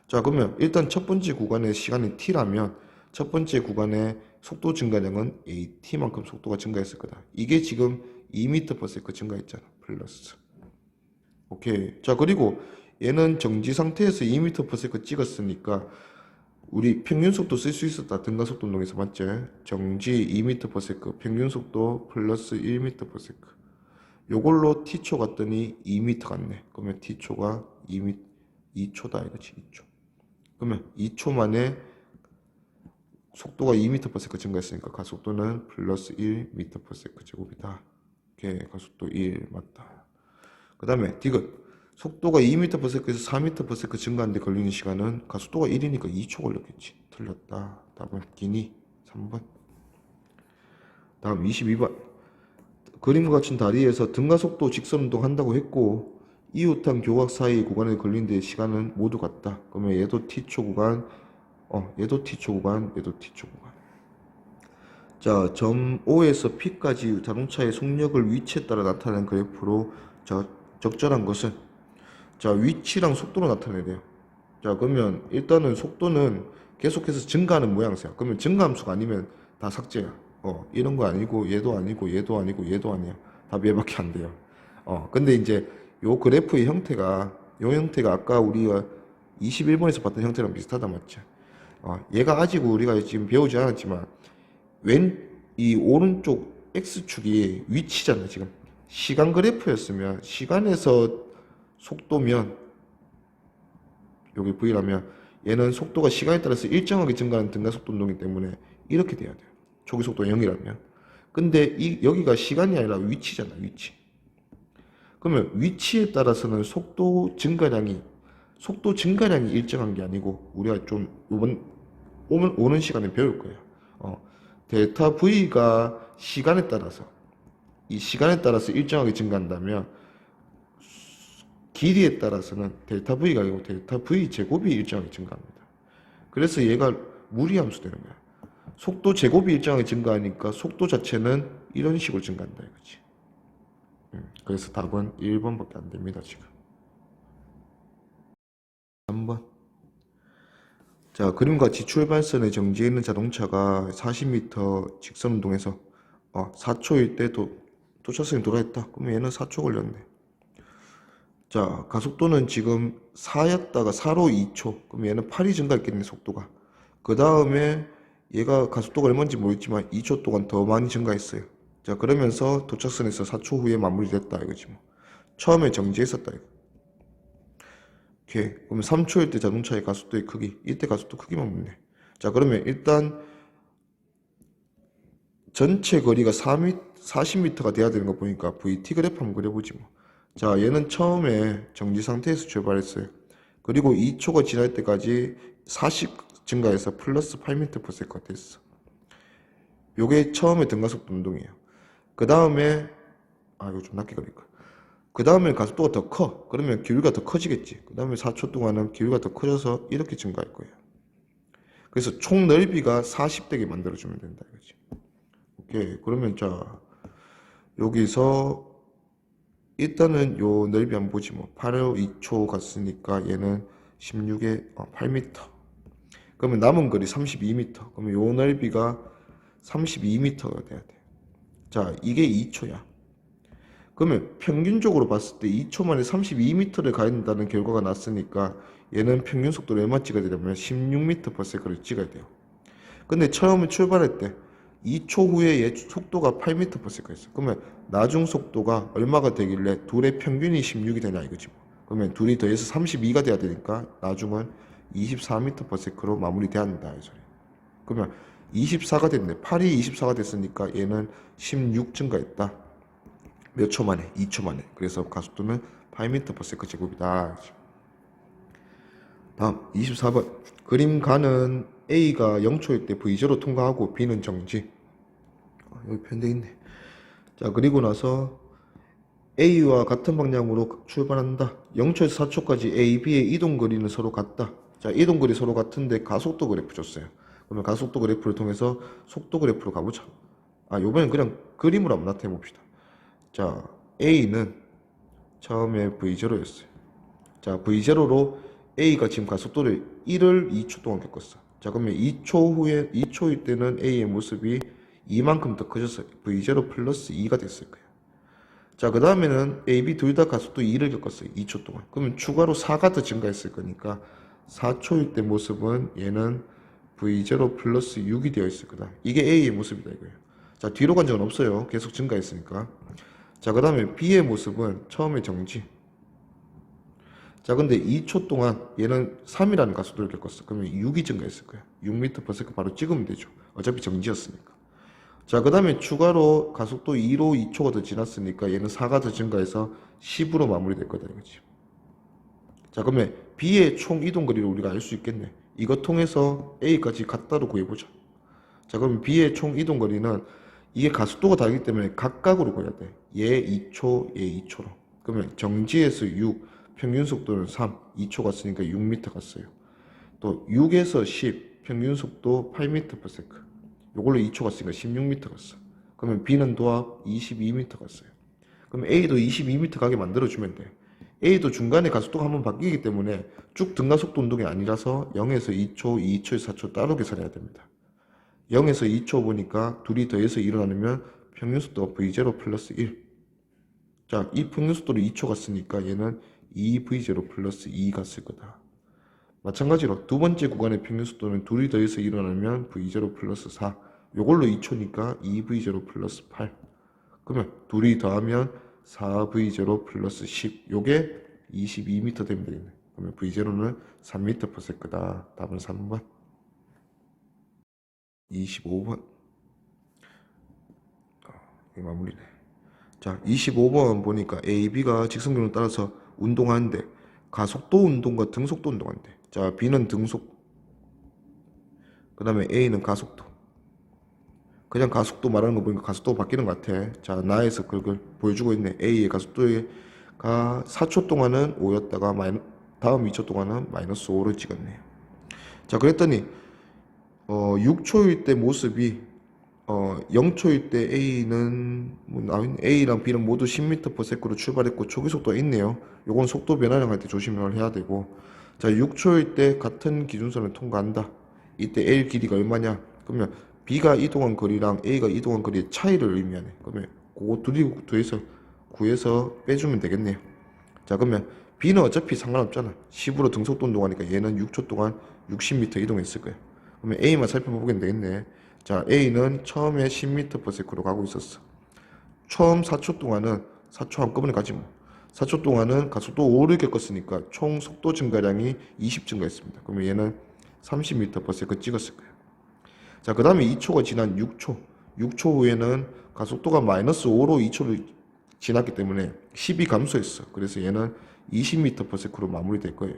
자, 그러면 일단 첫 번째 구간의 시간이 t라면 첫 번째 구간의 속도 증가량은 AT만큼 속도가 증가했을 거다. 이게 지금 2m per sec 증가했잖아. 플러스. 오케이. 자, 그리고 얘는 정지 상태에서 2m per sec 찍었으니까 우리 평균 속도 쓸 수 있었다. 등가속도 운동에서 맞지? 정지 2m per sec, 평균 속도 플러스 1m per sec. 요걸로 t초 갔더니 2m 갔네. 그러면 t초가 2초다 이거지. 2초. 그러면 2초 만에 속도가 2m per sec 증가했으니까 가속도는 플러스 1m per sec 제곱이다. 오케이, 가속도 1 맞다. 그 다음에 디귿. 속도가 2m/s에서 4m/s 증가하는데 걸리는 시간은 가속도가 1이니까 2초 걸렸겠지. 틀렸다. 답은 기니 3번. 다음 22번. 그림과 같은 다리에서 등가속도 직선운동 한다고 했고 이웃항 교각 사이 구간에 걸리는 시간은 모두 같다. 그러면 얘도 t초 구간, 얘도 t초 구간, 얘도 t초 구간. 자, 점 O에서 P까지 자동차의 속력을 위치에 따라 나타내는 그래프로 적절한 것은 자, 위치랑 속도로 나타내야 돼요. 자, 그러면 일단은 속도는 계속해서 증가하는 모양새야. 그러면 증가함수가 아니면 다 삭제야. 이런 거 아니고 얘도 아니고 얘도 아니고 얘도 아니야. 답 얘밖에 안 돼요. 근데 이제 요 그래프의 형태가 요 형태가 아까 우리가 21번에서 봤던 형태랑 비슷하다 맞죠? 얘가 아직 우리가 지금 배우지 않았지만 이 오른쪽 X축이 위치잖아, 지금. 시간 그래프였으면, 시간에서 속도면, 여기 V라면, 얘는 속도가 시간에 따라서 일정하게 증가하는 등가속도 운동이기 때문에 이렇게 돼야 돼요. 초기 속도가 0이라면. 근데 여기가 시간이 아니라 위치잖아, 위치. 그러면 위치에 따라서는 속도 증가량이 일정한 게 아니고, 우리가 좀 오는 시간에 배울 거예요. 델타 V가 시간에 따라서 일정하게 증가한다면 길이에 따라서는 델타 V가 아니고 델타 V 제곱이 일정하게 증가합니다. 그래서 얘가 무리함수 되는 거야. 속도 제곱이 일정하게 증가하니까 속도 자체는 이런 식으로 증가한다 이거지. 그래서 답은 1번밖에 안 됩니다, 지금. 3번. 자, 그림같이 출발선에 정지해 있는 자동차가 40m 직선 운동에서 4초일 때 도착선에 돌아했다. 그러면 얘는 4초 걸렸네. 자, 가속도는 지금 4였다가 4로 2초. 그럼 얘는 8이 증가했겠네, 속도가. 그 다음에 얘가 가속도가 얼마인지 모르겠지만 2초 동안 더 많이 증가했어요. 자, 그러면서 도착선에서 4초 후에 마무리됐다 이거지 뭐. 처음에 정지했었다 이거. 오케이. 그럼 3초일 때 자동차의 가속도의 크기. 이때 가속도 크기만 묻네. 자, 그러면 일단 전체 거리가 40m가 돼야 되는 거 보니까 VT 그래프 한번 그려보지 뭐. 자, 얘는 처음에 정지 상태에서 출발했어요. 그리고 2초가 지날 때까지 40 증가해서 플러스 8m/s가 됐어. 요게 처음에 등가속도 운동이에요. 그 다음에 이거 좀 낮게 그릴 거야. 그 다음에 가속도가 더 커. 그러면 기울기가 더 커지겠지. 그 다음에 4초 동안은 기울기가 더 커져서 이렇게 증가할 거예요. 그래서 총 넓이가 40되게 만들어주면 된다 이거지. 오케이. 그러면 자, 여기서 일단은 요 넓이 한번 보지 뭐. 8호 2초 갔으니까 얘는 16에 8m. 그러면 남은 거리 32m. 그러면 요 넓이가 32m가 돼야 돼. 자, 이게 2초야. 그러면 평균적으로 봤을 때 2초 만에 32m를 가야 된다는 결과가 났으니까 얘는 평균 속도를 얼마 찍어야 되냐면 16m/s를 찍어야 돼요. 근데 처음에 출발할 때 2초 후에 얘 속도가 8m/s가 있어. 그러면 나중 속도가 얼마가 되길래 둘의 평균이 16이 되냐 이거지. 그러면 둘이 더해서 32가 돼야 되니까 나중은 24m/s로 마무리돼야 한다 이 소리. 그러면 24가 됐네. 8이 24가 됐으니까 얘는 16 증가했다. 몇 초 만에? 2초 만에. 그래서 가속도는 8m/s 제곱이다. 다음 24번. 그림 가는 A가 0초일 때 V제로 통과하고 B는 정지. 여기 편돼 있네. 자, 그리고 나서 A와 같은 방향으로 출발한다. 0초에서 4초까지 A, B의 이동 거리는 서로 같다. 자, 이동 거리 서로 같은데 가속도 그래프 줬어요. 그러면 가속도 그래프를 통해서 속도 그래프로 가보자. 요번엔 그냥 그림으로 한번 나타내 봅시다. 자, A는 처음에 V0였어요. 자, V0로 A가 지금 가속도를 1을 2초 동안 겪었어. 자, 그러면 2초일 때는 A의 모습이 이만큼 더 커졌어요. V0 플러스 2가 됐을 거예요. 자, 그 다음에는 A, B 둘 다 가속도 2를 겪었어요. 2초 동안. 그러면 추가로 4가 더 증가했을 거니까 4초일 때 모습은 얘는 V0 플러스 6이 되어 있을 거다. 이게 A의 모습이다 이거예요. 자, 뒤로 간 적은 없어요. 계속 증가했으니까. 자, 그 다음에 B의 모습은 처음에 정지. 자, 근데 2초 동안 얘는 3이라는 가속도를 겪었어. 그러면 6이 증가했을 거야. 6m/s 바로 찍으면 되죠. 어차피 정지였으니까. 자, 그 다음에 추가로 가속도 2로 2초가 더 지났으니까 얘는 4가 더 증가해서 10으로 마무리될 거다 이거지. 자, 그러면 B의 총 이동 거리를 우리가 알 수 있겠네. 이거 통해서 A까지 갔다로 구해보자. 자, 그럼 B의 총 이동 거리는 이게 가속도가 다르기 때문에 각각으로 구해야 돼. 얘 2초, 얘 2초로. 그러면 정지에서 6, 평균 속도는 3, 2초 갔으니까 6m 갔어요. 또 6에서 10, 평균 속도 8m/s. 요걸로 2초 갔으니까 16m 갔어. 그러면 B는 도합 22m 갔어요. 그럼 A도 22m 가게 만들어주면 돼. A도 중간에 가속도가 한번 바뀌기 때문에 쭉 등가속도 운동이 아니라서 0에서 2초, 2초에서 4초 따로 계산해야 됩니다. 0에서 2초 보니까 둘이 더해서 1을 나누면 평균 속도가 V0 플러스 1. 자, 이 평균 속도로 2초 갔으니까 얘는 2V0 플러스 2 갔을 거다. 마찬가지로 두 번째 구간의 평균 속도는 둘이 더해서 1을 나누면 V0 플러스 4. 요걸로 2초니까 2V0 플러스 8. 그러면 둘이 더하면 4V0 플러스 10. 요게 22m 되면 되겠네. 그러면 V0는 3m/s다. 답은 3번. 25번. 이 마무리네. 자, 25번 보니까 A, B가 직선경로 따라서 운동하는데 가속도 운동과 등속도 운동한대. 자, B는 등속, 그 다음에 A는 가속도. 그냥 가속도 말하는 거 보니까 가속도가 바뀌는 것 같아. 자, 나에서 그걸 보여주고 있네. A의 가속도가 4초 동안은 5였다가 다음 2초 동안은 마이너스 5를 찍었네요. 자, 그랬더니 6초일 때 모습이 0초일 때 A랑 B는 모두 10m/s로 출발했고 초기 속도가 있네요. 요건 속도 변화량 할 때 조심을 해야 되고, 자, 6초일 때 같은 기준선을 통과한다. 이때 L 길이가 얼마냐? 그러면 B가 이동한 거리랑 A가 이동한 거리의 차이를 의미하네. 그러면 그거 둘이 구해서 빼주면 되겠네요. 자, 그러면 B는 어차피 상관없잖아. 10으로 등속도 운동하니까 얘는 6초 동안 60m 이동했을 거야. 그러면 A만 살펴보면 되겠네. 자, A는 처음에 10m/s로 가고 있었어. 처음 4초 동안은 4초 한꺼번에 가지 뭐. 4초 동안은 가속도 5를 겪었으니까 총 속도 증가량이 20 증가했습니다. 그러면 얘는 30m/s 찍었을 거예요. 자, 그 다음에 2초가 지난 6초. 6초 후에는 가속도가 마이너스 5로 2초를 지났기 때문에 10이 감소했어. 그래서 얘는 20m/s로 마무리될 거예요.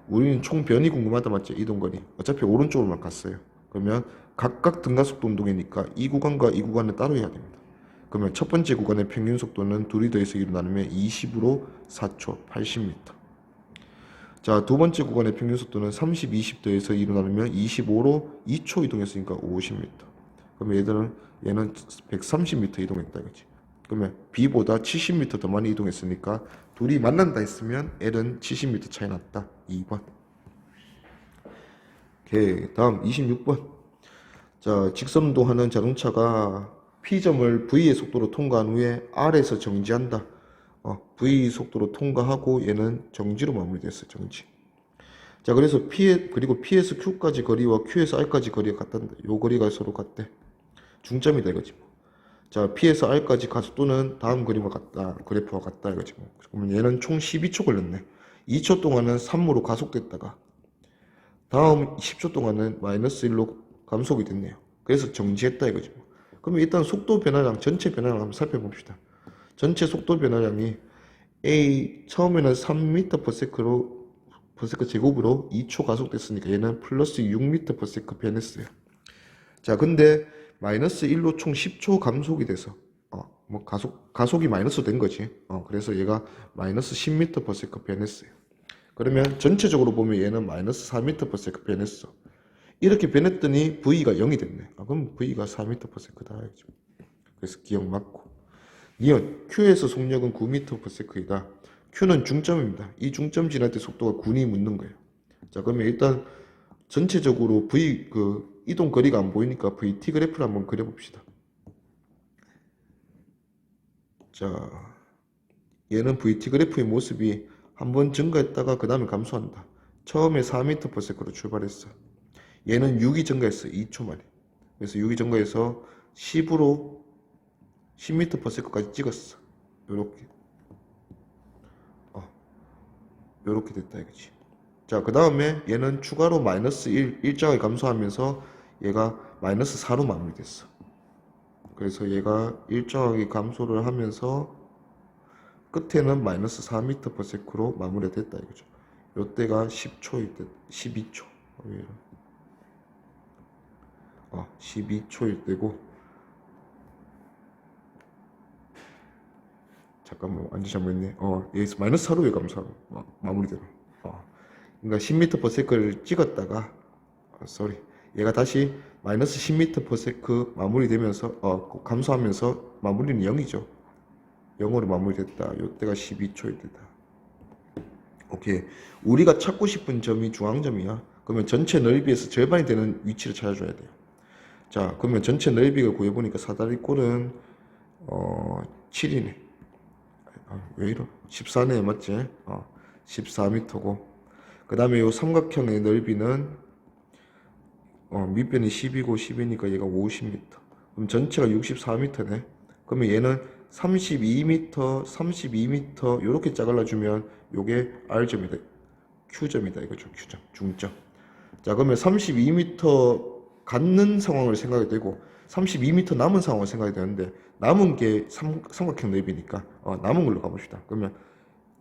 우리는 총 변이 궁금하다 맞지? 이동거리. 어차피 오른쪽으로만 갔어요. 그러면 각각 등가속도 운동이니까 이 구간과 이 구간을 따로 해야 됩니다. 그러면 첫 번째 구간의 평균 속도는 둘이 더해서 1로 나누면 20으로 4초, 80m. 자, 두 번째 구간의 평균 속도는 30, 20 더해서 2로 나누면 25로 2초 이동했으니까 50m. 그러면 얘는 130m 이동했다 이거지. 그러면 B보다 70m 더 많이 이동했으니까 둘이 만난다 했으면 L은 70m 차이 났다. 2번. 오케이. 다음 26번. 자, 직선 운동하는 자동차가 P점을 V의 속도로 통과한 후에 R에서 정지한다. V 속도로 통과하고 얘는 정지로 마무리됐어. 정지. 자, 그래서 그리고 P에서 Q까지 거리와 Q에서 R까지 거리가 같단다. 요 거리가 서로 같대. 중점이다 이거지 뭐. 자, P에서 R까지 가속도는 다음 그림과 같다. 그래프와 같다 이거지 뭐. 그러면 얘는 총 12초 걸렸네. 2초 동안은 3으로 가속됐다가 다음 10초 동안은 마이너스 1로 감속이 됐네요. 그래서 정지했다 이거지 뭐. 그러면 일단 속도 변화량, 전체 변화량 한번 살펴봅시다. 전체 속도 변화량이 처음에는 3m/s로 제곱으로 2초 가속됐으니까 얘는 플러스 6m/s 변했어요. 자, 근데 마이너스 1로 총 10초 감속이 돼서 가속이 마이너스 된 거지. 그래서 얘가 마이너스 10m/s 변했어요. 그러면 전체적으로 보면 얘는 마이너스 4m/s 변했어. 이렇게 변했더니 V가 0이 됐네. 그럼 V가 4m/s다. 그래서 기억 맞고. 니은 Q에서 속력은 9m/s이다. Q는 중점입니다. 이 중점 지날 때 속도가 9이 묻는 거예요. 자, 그러면 일단 전체적으로 이동 거리가 안 보이니까 VT 그래프를 한번 그려봅시다. 자, 얘는 VT 그래프의 모습이 한번 증가했다가 그 다음에 감소한다. 처음에 4m/s로 출발했어. 얘는 6이 증가했어. 2초 만에. 그래서 6이 증가해서 10으로 10m/s까지 찍었어. 요렇게 됐다 이거지. 자, 그 다음에 얘는 추가로 마이너스 1 일정하게 감소하면서 얘가 마이너스 4로 마무리됐어. 그래서 얘가 일정하게 감소를 하면서 끝에는 마이너스 4m/s로 마무리가 됐다 이거죠. 요때가 10초일 때, 12초. 12초일 때고, 잠깐만, 완전 잘못했네. 여기서 마이너스 4로 왜 감소하고, 마무리되나. 그러니까 10m/s를 찍었다가, 쏘리. 얘가 다시 마이너스 10m/s 마무리되면서, 감소하면서 마무리는 0이죠. 0으로 마무리됐다. 요때가 12초일 때다. 오케이. 우리가 찾고 싶은 점이 중앙점이야. 그러면 전체 넓이에서 절반이 되는 위치를 찾아줘야 돼요. 자, 그러면 전체 넓이를 구해보니까 사다리꼴은 7이네. 왜 이러? 14네, 맞지? 14m고. 그 다음에 요 삼각형의 넓이는 밑변이 10이고 10이니까 얘가 50m. 그럼 전체가 64m네. 그러면 얘는 32m 요렇게 짜갈라주면 요게 R점이다. Q점이다 이거죠. Q점. 중점. 자, 그러면 32m 갖는 상황을 생각이 되고 32m 남은 상황을 생각이 되는데 남은 게 삼각형 넓이니까 남은 걸로 가봅시다. 그러면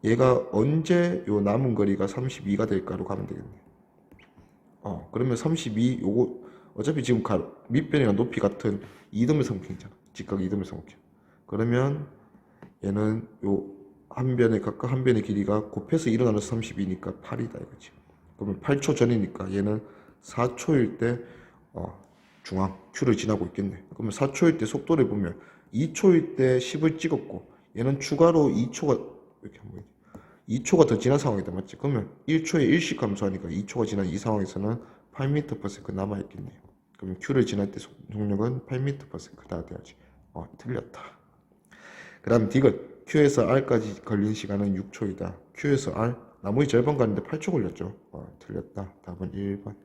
얘가 언제 요 남은 거리가 32가 될까로 가면 되겠네. 그러면 32 요거 어차피 지금 밑변이랑 높이 같은 이등변 삼각형이잖아. 직각 이등변 삼각형. 그러면 얘는 요 한 변에 각각 한 변의 길이가 곱해서 일어나는 32니까 8이다 이거지. 그러면 8초 전이니까 얘는 4초일 때 중앙 Q를 지나고 있겠네. 그러면 4초일 때 속도를 보면 2초일 때 10을 찍었고 얘는 추가로 2초가 이렇게 한번 2초가 더 지난 상황이다 맞지? 그러면 1초에 1씩 감소하니까 2초가 지난 이 상황에서는 8m/s 남아있겠네요. 그럼 Q를 지날 때 속력은 8m/s다 돼야지. 틀렸다. 그 다음 디귿. Q에서 R까지 걸린 시간은 6초이다. Q에서 R 나머지 절반 가는데 8초 걸렸죠. 틀렸다. 답은 1번.